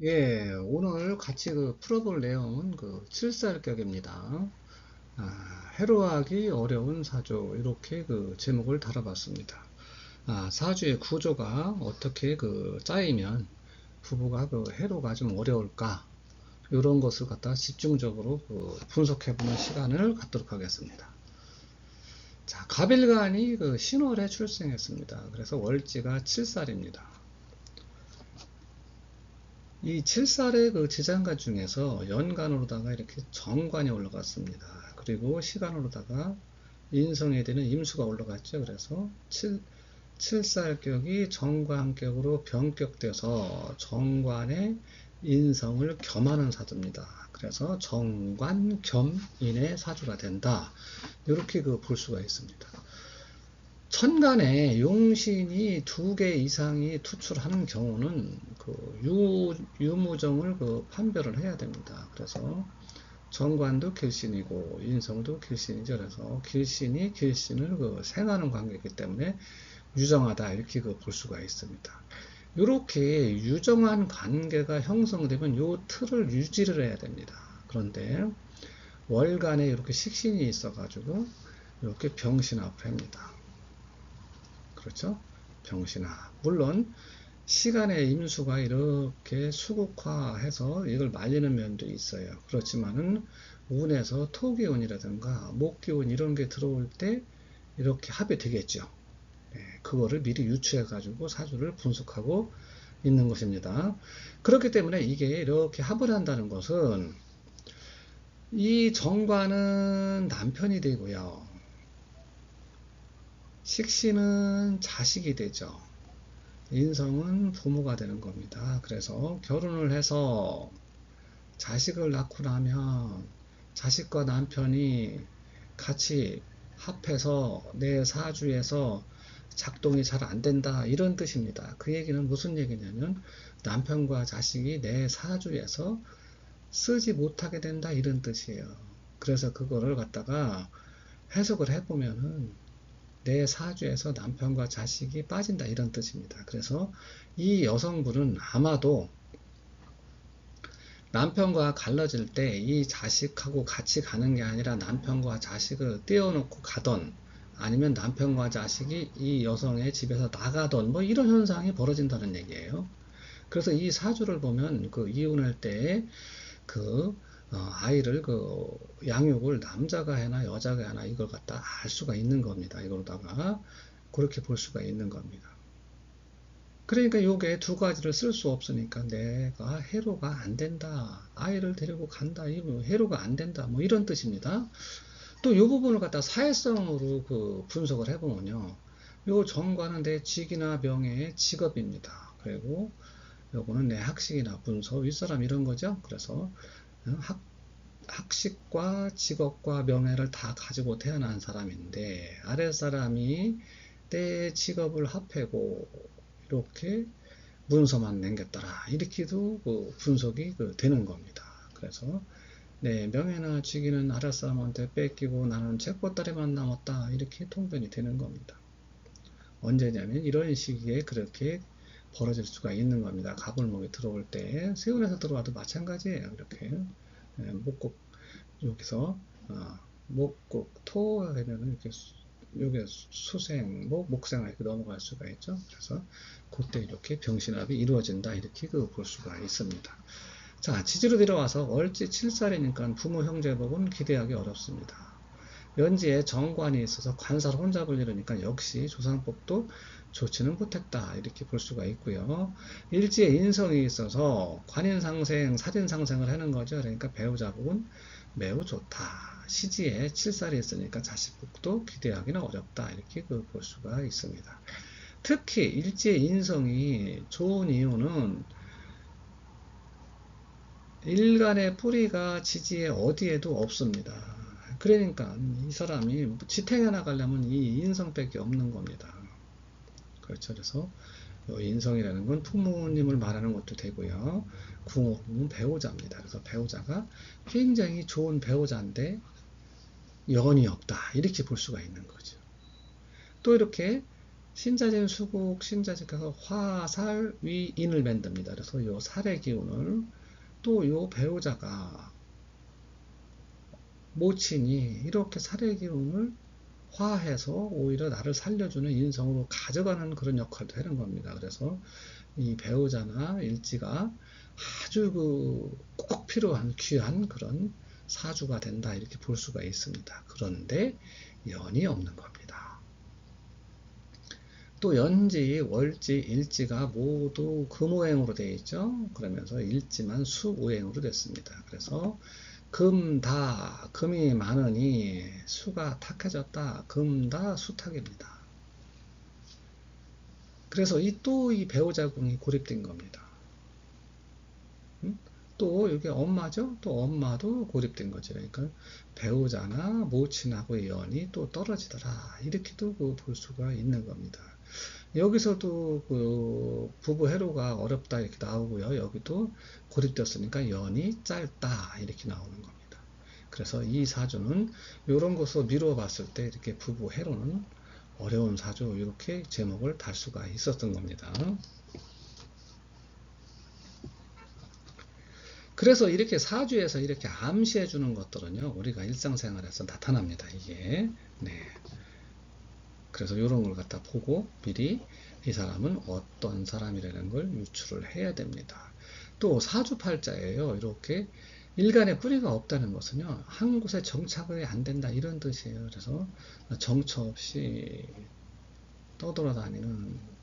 예, 오늘 같이 풀어볼 내용은 칠살격입니다. 해로하기 어려운 사주, 이렇게 제목을 달아봤습니다. 사주의 구조가 어떻게 짜이면 부부가 해로가 좀 어려울까, 이런 것을 갖다 집중적으로 분석해보는 시간을 갖도록 하겠습니다. 자, 갑일간이 신월에 출생했습니다. 그래서 월지가 칠살입니다. 이 7살의 지장간 중에서 연간으로다가 이렇게 정관이 올라갔습니다. 그리고 시간으로다가 인성에 되는 임수가 올라갔죠. 그래서 7살격이 정관격으로 변격돼서 정관의 인성을 겸하는 사주입니다. 그래서 정관겸인의 사주가 된다. 이렇게 볼 수가 있습니다. 천간에 용신이 2개 이상이 투출하는 경우는 유무정을 판별을 해야 됩니다. 그래서 정관도 길신이고 인성도 길신이죠. 그래서 길신을 생하는 관계이기 때문에 유정하다, 이렇게 볼 수가 있습니다. 이렇게 유정한 관계가 형성되면 이 틀을 유지를 해야 됩니다. 그런데 월간에 이렇게 식신이 있어 가지고 이렇게 병신합을 합니다. 그렇죠? 병신화. 물론 시간의 임수가 이렇게 수국화해서 이걸 말리는 면도 있어요. 그렇지만은 운에서 토기운이라든가 목기운 이런 게 들어올 때 이렇게 합이 되겠죠. 그거를 미리 유추해 가지고 사주를 분석하고 있는 것입니다. 그렇기 때문에 이게 이렇게 합을 한다는 것은 이 정관은 남편이 되고요. 식신은 자식이 되죠. 인성은 부모가 되는 겁니다. 그래서 결혼을 해서 자식을 낳고 나면 자식과 남편이 같이 합해서 내 사주에서 작동이 잘 안 된다, 이런 뜻입니다. 그 얘기는 무슨 얘기냐면 남편과 자식이 내 사주에서 쓰지 못하게 된다, 이런 뜻이에요. 그래서 그거를 갖다가 해석을 해보면은 내 사주에서 남편과 자식이 빠진다, 이런 뜻입니다. 그래서 이 여성분은 아마도 남편과 갈라질 때 이 자식하고 같이 가는 게 아니라 남편과 자식을 떼어놓고 가던, 아니면 남편과 자식이 이 여성의 집에서 나가던 뭐 이런 현상이 벌어진다는 얘기예요. 그래서 이 사주를 보면 이혼할 때 아이를 양육을 남자가 하나 여자가 하나 이걸 갖다 알 수가 있는 겁니다. 이거로다가 그렇게 볼 수가 있는 겁니다. 그러니까 요게 두 가지를 쓸 수 없으니까 내가 해로가 안 된다, 아이를 데리고 간다, 이거 해로가 안 된다, 뭐 이런 뜻입니다. 또 이 부분을 갖다 사회성으로 분석을 해보면요, 요 정과는 내 직이나 명예의 직업입니다. 그리고 요거는 내 학식이나 문서, 윗사람 이런 거죠. 그래서 학식과 직업과 명예를 다 가지고 태어난 사람인데 아랫사람이 내 직업을 합해고 이렇게 문서만 남겼더라, 이렇게도 분석이 되는 겁니다. 그래서 내 명예나 직위는 아랫사람한테 뺏기고 나는 책보따리만 남았다, 이렇게 통변이 되는 겁니다. 언제냐면 이런 시기에 그렇게 벌어질 수가 있는 겁니다. 갑을목이 들어올 때, 세운에서 들어와도 마찬가지예요. 이렇게 목국, 여기서 목국 토 하면은 이렇게 요게 수생, 목생을 이렇게 넘어갈 수가 있죠. 그래서 그때 이렇게 병신합이 이루어진다, 이렇게 볼 수가 있습니다. 자, 지지로 들어와서 월지 7살이니까 부모 형제복은 기대하기 어렵습니다. 연지에 정관이 있어서 관사를 혼자 불리니까 역시 조상복도 좋지는 못했다, 이렇게 볼 수가 있고요. 일지에 인성이 있어서 관인상생, 사진상생을 하는 거죠. 그러니까 배우자복은 매우 좋다. 시지에 7살이 있으니까 자식복도 기대하기는 어렵다, 이렇게 볼 수가 있습니다. 특히 일지의 인성이 좋은 이유는 일간의 뿌리가 지지에 어디에도 없습니다. 그러니까 이 사람이 지탱해 나가려면 이 인성밖에 없는 겁니다. 그렇죠. 그래서 인성이라는 건 부모님을 말하는 것도 되고요. 궁은 배우자입니다. 그래서 배우자가 굉장히 좋은 배우자인데 연이 없다, 이렇게 볼 수가 있는 거죠. 또 이렇게 신자진 수국, 신자직해서 화살, 위, 인을 만듭니다. 그래서 요 살의 기운을 또 요 배우자가 모친이 이렇게 살의 기운을 화해서 오히려 나를 살려주는 인성으로 가져가는 그런 역할도 하는 겁니다. 그래서 이 배우자나 일지가 아주 꼭 필요한 귀한 그런 사주가 된다 이렇게 볼 수가 있습니다. 그런데 연이 없는 겁니다. 또 연지, 월지, 일지가 모두 금오행으로 되어 있죠. 그러면서 일지만 수오행으로 됐습니다. 그래서 금다, 금이 많으니 수가 탁해졌다. 금다 수탁입니다. 그래서 또 이 배우자궁이 고립된 겁니다. 또 이게 엄마죠? 또 엄마도 고립된 거죠. 그러니까 배우자나 모친하고의 연이 또 떨어지더라. 이렇게도 볼 수가 있는 겁니다. 여기서도 그 부부 해로가 어렵다 이렇게 나오고요. 여기도 고립되었으니까 연이 짧다 이렇게 나오는 겁니다. 그래서 이 사주는 이런 것으로 미루어 봤을 때 이렇게 부부 해로는 어려운 사주 이렇게 제목을 달 수가 있었던 겁니다. 그래서 이렇게 사주에서 이렇게 암시해 주는 것들은요, 우리가 일상생활에서 나타납니다, 이게. 네. 그래서 이런 걸 갖다 보고 미리 이 사람은 어떤 사람이라는 걸 유추를 해야 됩니다. 또 사주팔자예요. 이렇게 일간에 뿌리가 없다는 것은요, 한 곳에 정착이 안 된다 이런 뜻이에요. 그래서 정처 없이 떠돌아다니는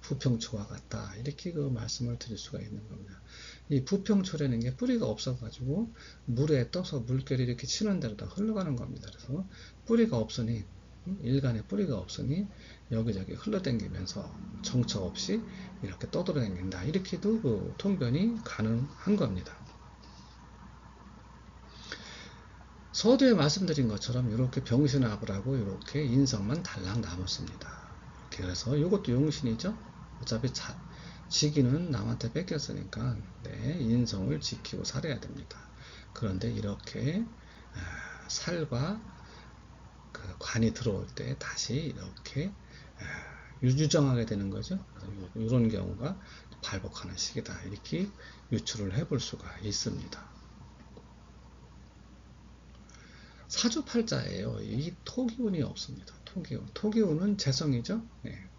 부평초와 같다 이렇게 그 말씀을 드릴 수가 있는 겁니다. 이 부평초라는 게 뿌리가 없어가지고 물에 떠서 물결이 이렇게 치는 대로 다 흘러가는 겁니다. 그래서 뿌리가 없으니 일간에 뿌리가 없으니 여기저기 흘러다니면서 정처 없이 이렇게 떠돌아다닌다 이렇게도 그 통변이 가능한 겁니다. 서두에 말씀드린 것처럼 이렇게 병신합을 하고 이렇게 인성만 달랑 남았습니다. 이렇게 그래서 이것도 용신이죠. 어차피 지기는 남한테 뺏겼으니까 네, 인성을 지키고 살아야 됩니다. 그런데 이렇게 살과 그 관이 들어올 때 다시 이렇게 유정하게 되는 거죠. 이런 경우가 발복하는 시기다. 이렇게 유추를 해볼 수가 있습니다. 사주팔자예요. 이 토기운이 없습니다. 토기운. 토기운은 재성이죠. 네.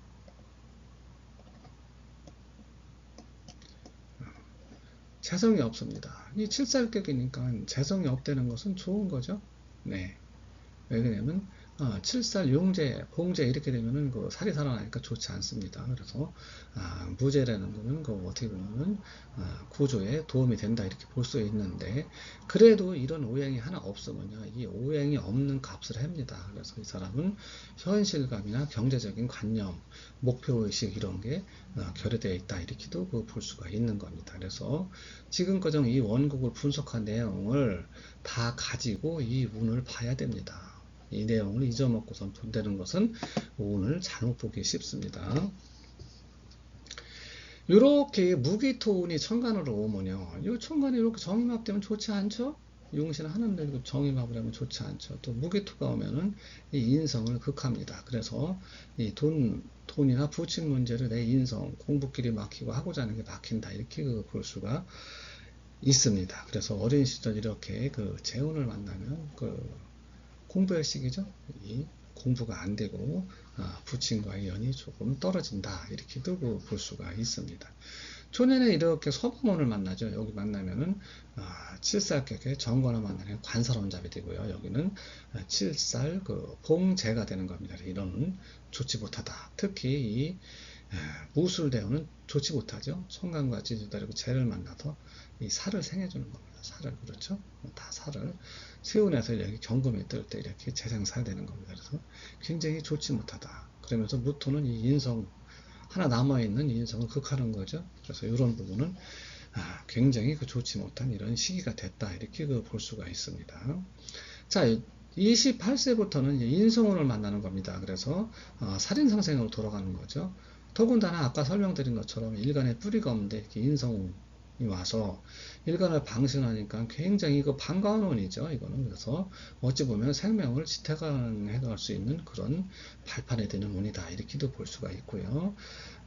재성이 없습니다. 이 칠살격이니까 재성이 없다는 것은 좋은 거죠. 네. 왜 그러냐면 칠살 용재, 봉재 이렇게 되면은 그 살이 살아나니까 좋지 않습니다. 그래서 무재라는 거는 그 어떻게 보면은 구조에 도움이 된다 이렇게 볼 수 있는데 그래도 이런 오행이 하나 없으면요 이 오행이 없는 값을 합니다. 그래서 이 사람은 현실감이나 경제적인 관념, 목표의식 이런 게 결여되어 있다 이렇게도 볼 수가 있는 겁니다. 그래서 지금까지 이 원곡을 분석한 내용을 다 가지고 이 운을 봐야 됩니다. 이 내용을 잊어먹고선 본다는 것은 오늘 잘못 보기 쉽습니다. 이렇게 무기토운이 천간으로 오면요. 이 천간이 이렇게 정임합되면 좋지 않죠? 용신 하는데 정임합을 하면 좋지 않죠. 또 무기토가 오면은 이 인성을 극합니다. 그래서 이 돈이나 부친 문제를 내 인성, 공부길이 막히고 하고자 하는 게 막힌다. 이렇게 볼 수가 있습니다. 그래서 어린 시절 이렇게 재운을 만나면 공부의 시기죠. 이 공부가 안 되고 부친과의 연이 조금 떨어진다 이렇게도 볼 수가 있습니다. 초년에 이렇게 서범원을 만나죠. 여기 만나면은 칠살격의 정관을 만나면 관살원잡이 되고요. 여기는 칠살 봉재가 되는 겁니다. 이런 좋지 못하다. 특히 이 무술대원은 좋지 못하죠. 천간과 지지다리고 재를 만나서 이 살을 생해주는 겁니다. 살을 그렇죠. 다 살을 세운에서 여기 경금이 뜰 때 이렇게 재생살 되는 겁니다. 그래서 굉장히 좋지 못하다. 그러면서 무토는 이 인성 하나 남아있는 인성을 극하는 거죠. 그래서 이런 부분은 굉장히 좋지 못한 이런 시기가 됐다. 이렇게 볼 수가 있습니다. 자, 28세부터는 인성운을 만나는 겁니다. 그래서 살인상생으로 돌아가는 거죠. 더군다나 아까 설명드린 것처럼 일간에 뿌리가 없는데 이렇게 인성운 와서 일간을 방신하니까 굉장히 이거 반가운 운이죠. 이거는 그래서 어찌 보면 생명을 지탱해 갈 수 있는 그런 발판이 되는 운이다. 이렇게도 볼 수가 있고요.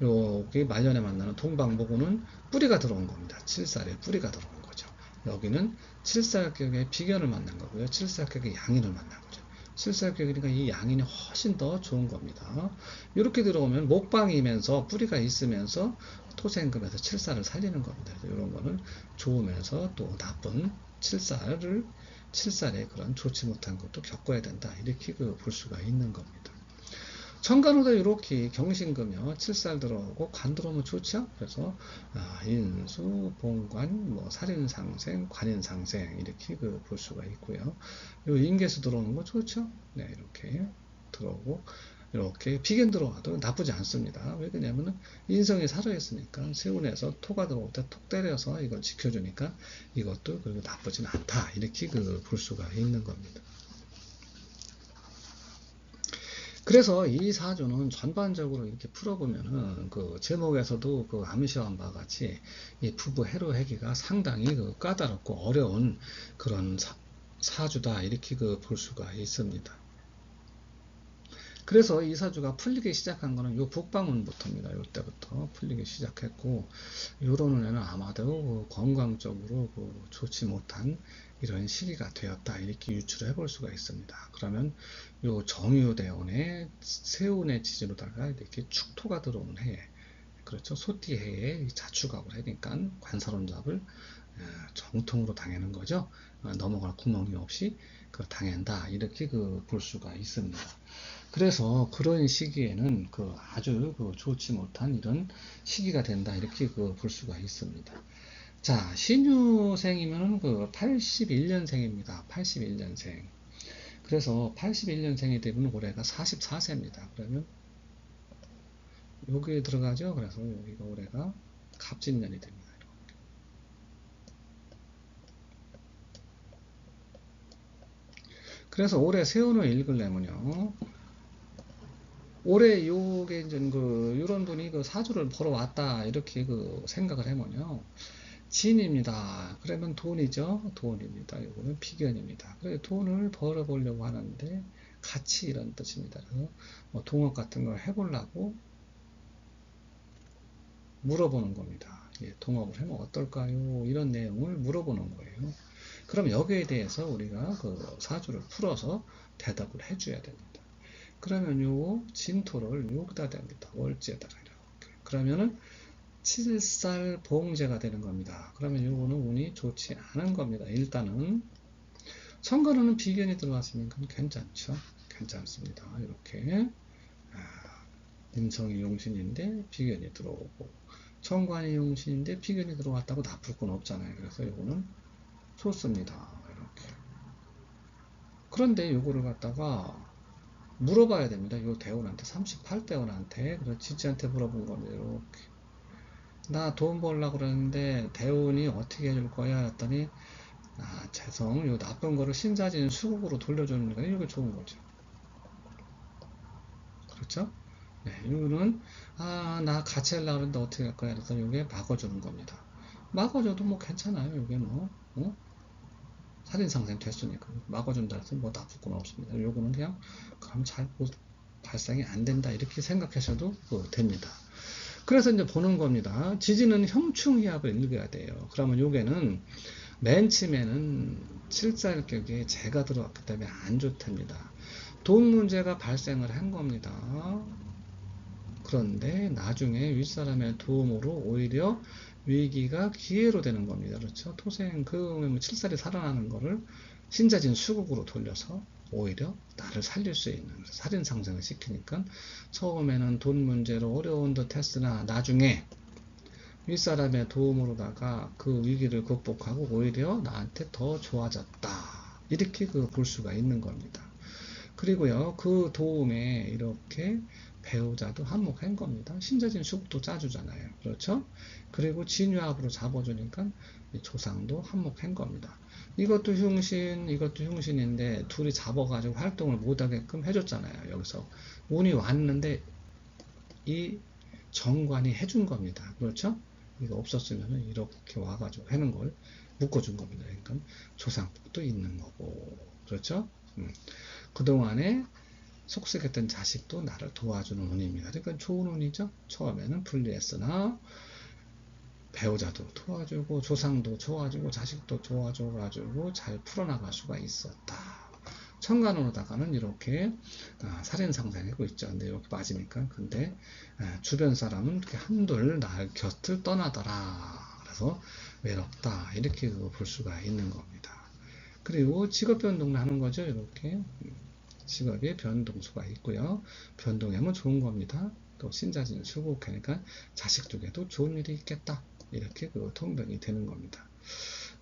여기 말년에 만나는 동방목운은 뿌리가 들어온 겁니다. 칠살에 뿌리가 들어온 거죠. 여기는 칠살격의 비견을 만난 거고요. 칠살격의 양인을 만난 거죠. 칠살격이니까 이 양인이 훨씬 더 좋은 겁니다. 이렇게 들어오면 목방이면서 뿌리가 있으면서 토생금에서 칠살을 살리는 겁니다. 이런 거는 좋으면서 또 나쁜 칠살의 그런 좋지 못한 것도 겪어야 된다. 이렇게 볼 수가 있는 겁니다. 천간호도 이렇게 경신금요, 칠살 들어오고 관 들어오면 좋죠. 그래서 인수, 본관, 뭐 살인상생, 관인상생 이렇게 볼 수가 있고요. 요 인계수 들어오는 거 좋죠. 네, 이렇게 들어오고 이렇게 비견 들어와도 나쁘지 않습니다. 왜 그러냐면은 인성이 살아있으니까 세운에서 토가 들어올 때 톡 때려서 이걸 지켜주니까 이것도 그리고 나쁘진 않다. 이렇게 볼 수가 있는 겁니다. 그래서 이 사주는 전반적으로 이렇게 풀어보면은 그 제목에서도 그 암시한 바와 같이 이 부부 해로해기가 상당히 까다롭고 어려운 그런 사주다 이렇게 볼 수가 있습니다. 그래서 이 사주가 풀리기 시작한 거는 요 북방운부터입니다. 요 때부터 풀리기 시작했고, 요런 운에는 아마도 건강적으로 좋지 못한 이런 시기가 되었다. 이렇게 유추를 해볼 수가 있습니다. 그러면 요 정유대운의 세운의 지지로다가 이렇게 축토가 들어온 해에, 그렇죠. 소띠해에 자축합을 하니까 관사론잡을 정통으로 당하는 거죠. 넘어갈 구멍이 없이 당한다. 이렇게 볼 수가 있습니다. 그래서 그런 시기에는 아주 좋지 못한 이런 시기가 된다. 이렇게 볼 수가 있습니다. 자, 신유생이면 81년생입니다. 81년생. 그래서 81년생이 되면 올해가 44세입니다. 그러면 여기에 들어가죠. 그래서 여기가 올해가 갑진년이 됩니다. 그래서 올해 세운을 읽으려면요. 올해 요게 이제 요런 분이 사주를 보러 왔다 이렇게 생각을 하면요. 진입니다. 그러면 돈이죠. 돈입니다. 요거는 비견입니다. 그래서 돈을 벌어보려고 하는데 같이 이런 뜻입니다. 그래서 뭐 동업 같은 걸 해보려고 물어보는 겁니다. 예, 동업을 하면 어떨까요? 이런 내용을 물어보는 거예요. 그럼 여기에 대해서 우리가 사주를 풀어서 대답을 해줘야 됩니다. 그러면 요 진토를 여기다 댑니다. 월지에다가 이렇게. 그러면은 칠살 봉제가 되는 겁니다. 그러면 요거는 운이 좋지 않은 겁니다. 일단은 천간호는 비견이 들어왔으니까 괜찮죠. 괜찮습니다. 이렇게 인성이 용신인데 비견이 들어오고 천관이 용신인데 비견이 들어왔다고 나쁠 건 없잖아요. 그래서 요거는 좋습니다. 이렇게. 그런데 요거를 갖다가 물어봐야 됩니다. 요 대원한테 38대원한테 그래서 지지한테 물어본 겁니다. 이렇게 나 돈 벌려고 그러는데 대운이 어떻게 해줄 거야 했더니 죄송 요 나쁜 거를 신사진 수국으로 돌려주는 게 이게 좋은 거죠. 그렇죠? 네, 이거는 나 같이 하려고 하는데 어떻게 할 거야 그래서 이게 막아주는 겁니다. 막아줘도 뭐 괜찮아요. 이게 뭐 살인상생 됐으니까 막아준다 해서 뭐 나쁠 건 없습니다. 요거는 그냥 그럼 잘 발생이 안 된다 이렇게 생각하셔도 됩니다. 그래서 이제 보는 겁니다. 지지는 형충희합을 읽어야 돼요. 그러면 요게는 맨 처음에는 칠살격에 재가 들어왔기 때문에 안 좋답니다. 돈 문제가 발생을 한 겁니다. 그런데 나중에 윗사람의 도움으로 오히려 위기가 기회로 되는 겁니다. 그렇죠? 토생 칠살이 살아나는 거를 신자진 수국으로 돌려서 오히려 나를 살릴 수 있는 살인 상생을 시키니까 처음에는 돈 문제로 어려운 듯 했으나 나중에 윗사람의 도움으로다가 그 위기를 극복하고 오히려 나한테 더 좋아졌다. 이렇게 볼 수가 있는 겁니다. 그리고요, 그 도움에 이렇게 배우자도 한몫한 겁니다. 신자진 수국도 짜주잖아요. 그렇죠? 그리고 진유합으로 잡아주니까 조상도 한몫한 겁니다. 이것도 흉신인데 둘이 잡아가지고 활동을 못하게끔 해줬잖아요. 여기서 운이 왔는데 이 정관이 해준 겁니다. 그렇죠? 이거 없었으면은 이렇게 와가지고 하는 걸 묶어준 겁니다. 그러니까 조상복도 있는 거고, 그렇죠? 그동안에 속썩했던 자식도 나를 도와주는 운입니다. 그러니까 좋은 운이죠. 처음에는 불리했으나 배우자도 도와주고 조상도 도와주고 자식도 도와줘가지고 잘 풀어나갈 수가 있었다. 천간으로다가는 이렇게 살인상상하고 있죠. 근데 이렇게 맞으니까. 근데 주변 사람은 이렇게 한둘 날 곁을 떠나더라. 그래서 외롭다. 이렇게 볼 수가 있는 겁니다. 그리고 직업 변동을 하는 거죠. 이렇게 직업의 변동수가 있고요. 변동하면 좋은 겁니다. 또 신자진 수국하니까 자식 쪽에도 좋은 일이 있겠다. 이렇게 통변이 되는 겁니다.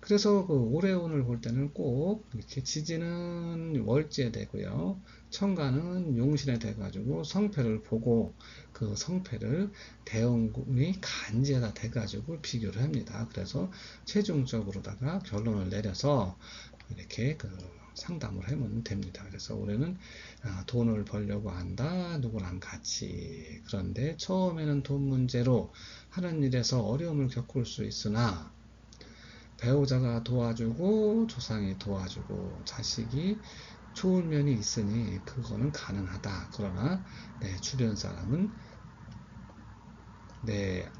그래서 올해운을 볼 때는 꼭 이렇게 지지는 월지에 되고요. 천간은 용신에 돼가지고 성패를 보고 그 성패를 대운이 간지에다 돼가지고 비교를 합니다. 그래서 최종적으로다가 결론을 내려서 이렇게 상담을 하면 됩니다. 그래서 올해는 돈을 벌려고 한다. 누구랑 같이. 그런데 처음에는 돈 문제로 하는 일에서 어려움을 겪을 수 있으나 배우자가 도와주고 조상이 도와주고 자식이 좋은 면이 있으니 그거는 가능하다. 그러나 내 주변 사람은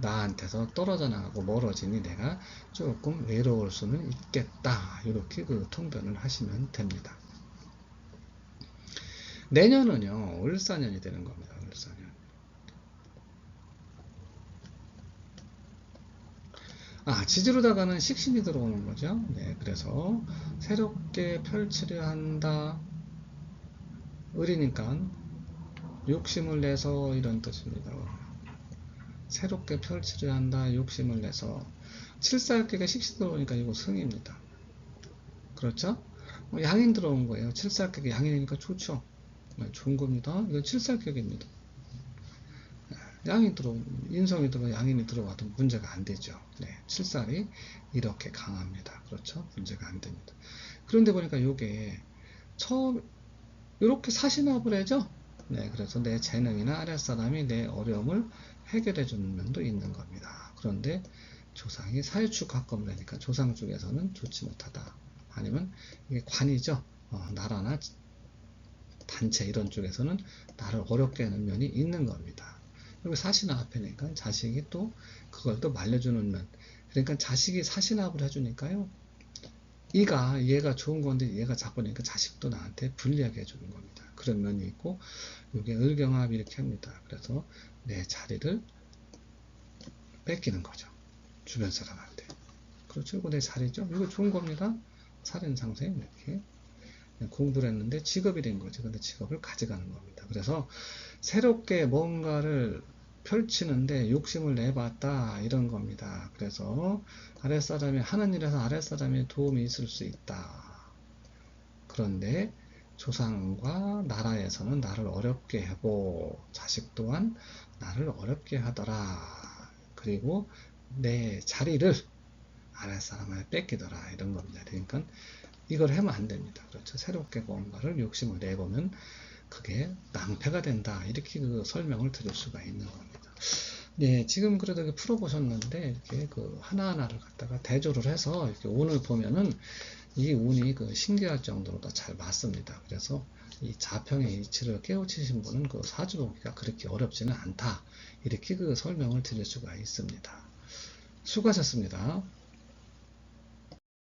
나한테서 떨어져 나가고 멀어지니 내가 조금 외로울 수는 있겠다. 이렇게 통변을 하시면 됩니다. 내년은요, 을사년이 되는 겁니다. 을사년. 지지로다가는 식신이 들어오는 거죠. 네, 그래서 새롭게 펼치려 한다. 을이니까 욕심을 내서 이런 뜻입니다. 새롭게 펼치려 한다. 욕심을 내서 칠살계가 식신 들어오니까 이거 승입니다. 그렇죠? 양인 들어온 거예요. 칠살격이 양인이니까 좋죠. 좋은 겁니다. 이건 칠살격입니다. 인성이 양인이 들어와도 문제가 안 되죠. 네, 칠살이 이렇게 강합니다. 그렇죠? 문제가 안 됩니다. 그런데 보니까 요게 이렇게 사신합을 해죠? 네, 그래서 내 재능이나 아랫사람이 내 어려움을 해결해 주는 면도 있는 겁니다. 그런데 조상이 사유축 가까우니까 조상 쪽에서는 좋지 못하다. 아니면 이게 관이죠. 나라나 단체 이런 쪽에서는 나를 어렵게 하는 면이 있는 겁니다. 그리고 사신합이니까 자식이 또 그걸 또 말려주는 면. 그러니까 자식이 사신합을 해주니까요. 얘가 좋은 건데 얘가 작으니까 자식도 나한테 불리하게 해주는 겁니다. 그런 면이 있고 이게 을경합 이렇게 합니다. 그래서 내 자리를 뺏기는 거죠. 주변 사람한테. 그렇죠. 이거 내 자리죠. 이거 좋은 겁니다. 살인상생 이렇게 공부를 했는데 직업이 된 거죠. 근데 직업을 가져가는 겁니다. 그래서 새롭게 뭔가를 펼치는데 욕심을 내봤다 이런 겁니다. 그래서 아랫사람이 하는 일에서 아랫사람의 도움이 있을 수 있다. 그런데 조상과 나라에서는 나를 어렵게 하고 자식 또한 나를 어렵게 하더라. 그리고 내 자리를 아랫사람을 뺏기더라 이런 겁니다. 그러니까 이걸 하면 안 됩니다. 그렇죠. 새롭게 뭔가를 욕심을 내보면 그게 낭패가 된다. 이렇게 설명을 드릴 수가 있는 겁니다. 네, 지금 그래도 풀어보셨는데, 이렇게 하나하나를 갖다가 대조를 해서 이렇게 운을 보면은 이 운이 신기할 정도로 잘 맞습니다. 그래서 이 자평의 이치를 깨우치신 분은 사주보기가 그렇게 어렵지는 않다. 이렇게 설명을 드릴 수가 있습니다. 수고하셨습니다.